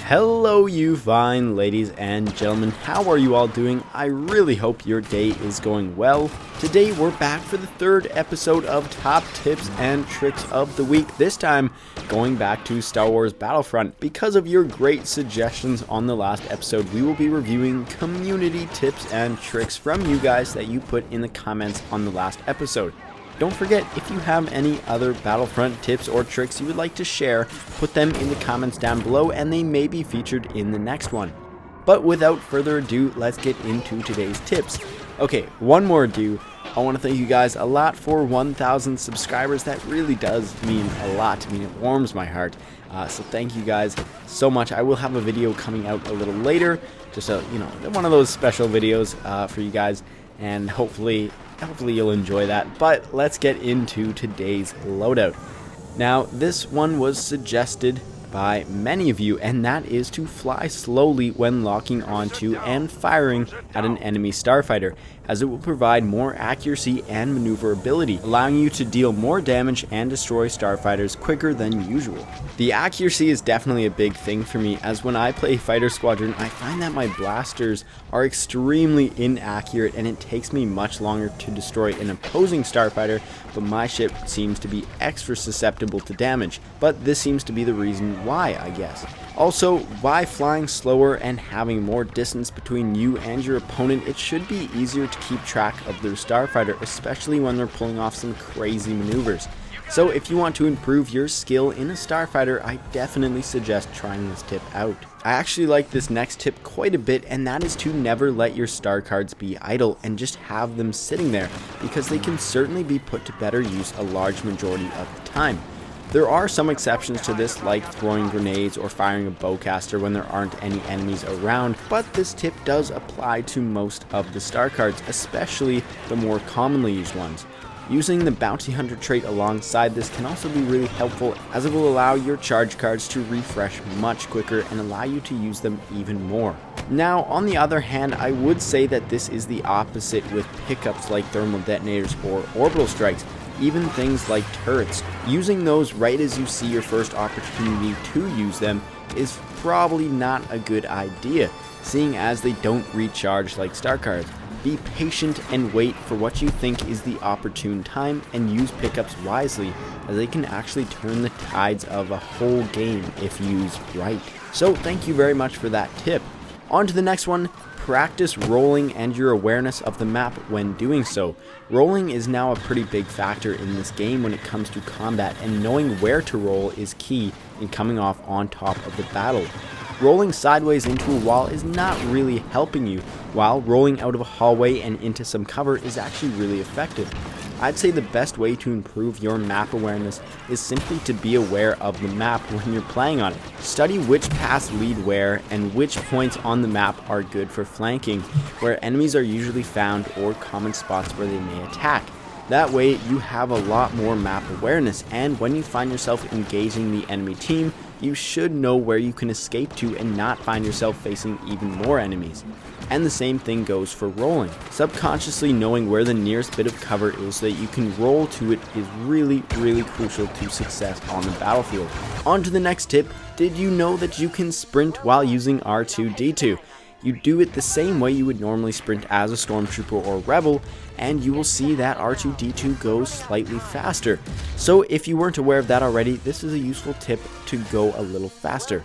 Hello you fine ladies and gentlemen, how are you all doing? I really hope your day is going well. Today we're back for the third episode of Top Tips and Tricks of the Week, this time going back to Star Wars Battlefront. Because of your great suggestions on the last episode, we will be reviewing community tips and tricks from you guys that you put in the comments on the last episode. Don't forget, if you have any other Battlefront tips or tricks you would like to share, put them in the comments down below and they may be featured in the next one. But without further ado, let's get into today's tips. Okay, one more ado. I want to thank you guys a lot for 1,000 subscribers. That really does mean a lot to me. It warms my heart. So thank you guys so much. I will have a video coming out a little later, just one of those special videos for you guys, and hopefully you'll enjoy that. But let's get into today's loadout. Now, this one was suggested by many of you, and that is to fly slowly when locking onto and firing at an enemy starfighter, as it will provide more accuracy and maneuverability, allowing you to deal more damage and destroy starfighters quicker than usual. The accuracy is definitely a big thing for me, as when I play Fighter Squadron, I find that my blasters are extremely inaccurate and it takes me much longer to destroy an opposing starfighter, but my ship seems to be extra susceptible to damage. But this seems to be the reason why, I guess. Also, by flying slower and having more distance between you and your opponent, it should be easier to keep track of their starfighter, especially when they're pulling off some crazy maneuvers. So if you want to improve your skill in a starfighter, I definitely suggest trying this tip out. I actually like this next tip quite a bit, and that is to never let your star cards be idle and just have them sitting there, because they can certainly be put to better use a large majority of the time. There are some exceptions to this, like throwing grenades or firing a bowcaster when there aren't any enemies around, but this tip does apply to most of the star cards, especially the more commonly used ones. Using the Bounty Hunter trait alongside this can also be really helpful, as it will allow your charge cards to refresh much quicker and allow you to use them even more. Now, on the other hand, I would say that this is the opposite with pickups like thermal detonators or orbital strikes, even things like turrets. Using those right as you see your first opportunity to use them is probably not a good idea, seeing as they don't recharge like star cards. Be patient and wait for what you think is the opportune time, and use pickups wisely, as they can actually turn the tides of a whole game if used right. So thank you very much for that tip. On to the next one. Practice rolling and your awareness of the map when doing so. Rolling is now a pretty big factor in this game when it comes to combat, and knowing where to roll is key in coming off on top of the battle. Rolling sideways into a wall is not really helping you, while rolling out of a hallway and into some cover is actually really effective. I'd say the best way to improve your map awareness is simply to be aware of the map when you're playing on it. Study which paths lead where and which points on the map are good for flanking, where enemies are usually found, or common spots where they may attack. That way you have a lot more map awareness, and when you find yourself engaging the enemy team, you should know where you can escape to and not find yourself facing even more enemies. And the same thing goes for rolling. Subconsciously knowing where the nearest bit of cover is so that you can roll to it is really crucial to success on the battlefield. On to the next tip. Did you know that you can sprint while using R2-D2? You do it the same way you would normally sprint as a stormtrooper or rebel, and you will see that R2-D2 goes slightly faster. So if you weren't aware of that already, this is a useful tip to go a little faster.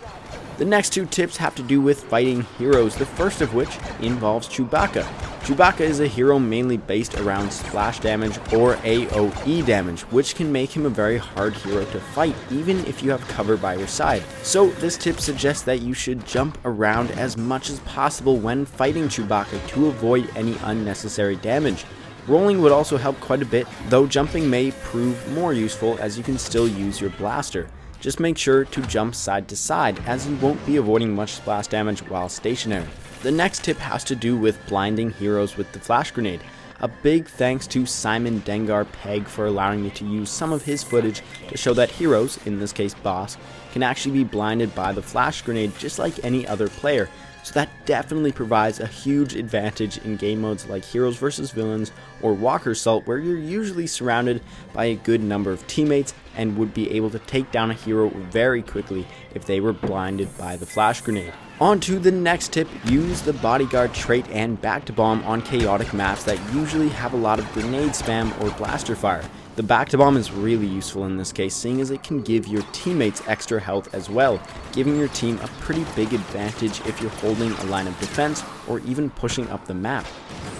The next two tips have to do with fighting heroes, the first of which involves Chewbacca. Chewbacca is a hero mainly based around splash damage or AoE damage, which can make him a very hard hero to fight, even if you have cover by your side. So this tip suggests that you should jump around as much as possible when fighting Chewbacca to avoid any unnecessary damage. Rolling would also help quite a bit, though jumping may prove more useful as you can still use your blaster. Just make sure to jump side to side, as you won't be avoiding much splash damage while stationary. The next tip has to do with blinding heroes with the flash grenade. A big thanks to Simon Dengar Pegg for allowing me to use some of his footage to show that heroes, in this case Boss, can actually be blinded by the flash grenade just like any other player. So that definitely provides a huge advantage in game modes like Heroes vs Villains or Walker Assault, where you're usually surrounded by a good number of teammates and would be able to take down a hero very quickly if they were blinded by the flash grenade. On to the next tip, use the bodyguard trait and back to bomb on chaotic maps that usually have a lot of grenade spam or blaster fire. The back to bomb is really useful in this case, seeing as it can give your teammates extra health as well, giving your team a pretty big advantage if you're holding a line of defense or even pushing up the map.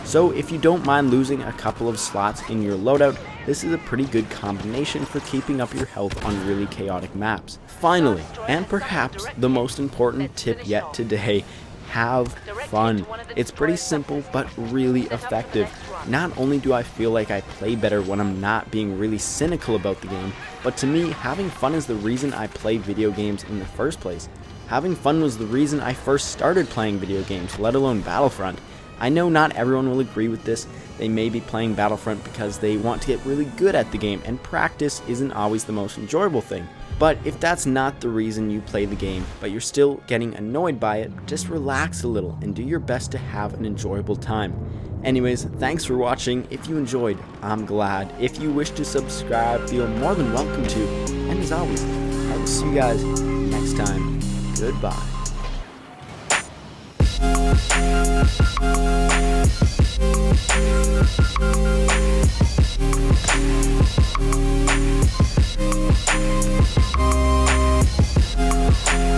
So if you don't mind losing a couple of slots in your loadout, this is a pretty good combination for keeping up your health on really chaotic maps. Finally, and perhaps the most important tip yet today, have fun. It's pretty simple but really effective. Not only do I feel like I play better when I'm not being really cynical about the game, but to me, having fun is the reason I play video games in the first place. Having fun was the reason I first started playing video games, let alone Battlefront. I know not everyone will agree with this. They may be playing Battlefront because they want to get really good at the game, and practice isn't always the most enjoyable thing. But if that's not the reason you play the game, but you're still getting annoyed by it, just relax a little and do your best to have an enjoyable time. Anyways, thanks for watching. If you enjoyed, I'm glad. If you wish to subscribe, feel more than welcome to. And as always, I will see you guys next time. Goodbye.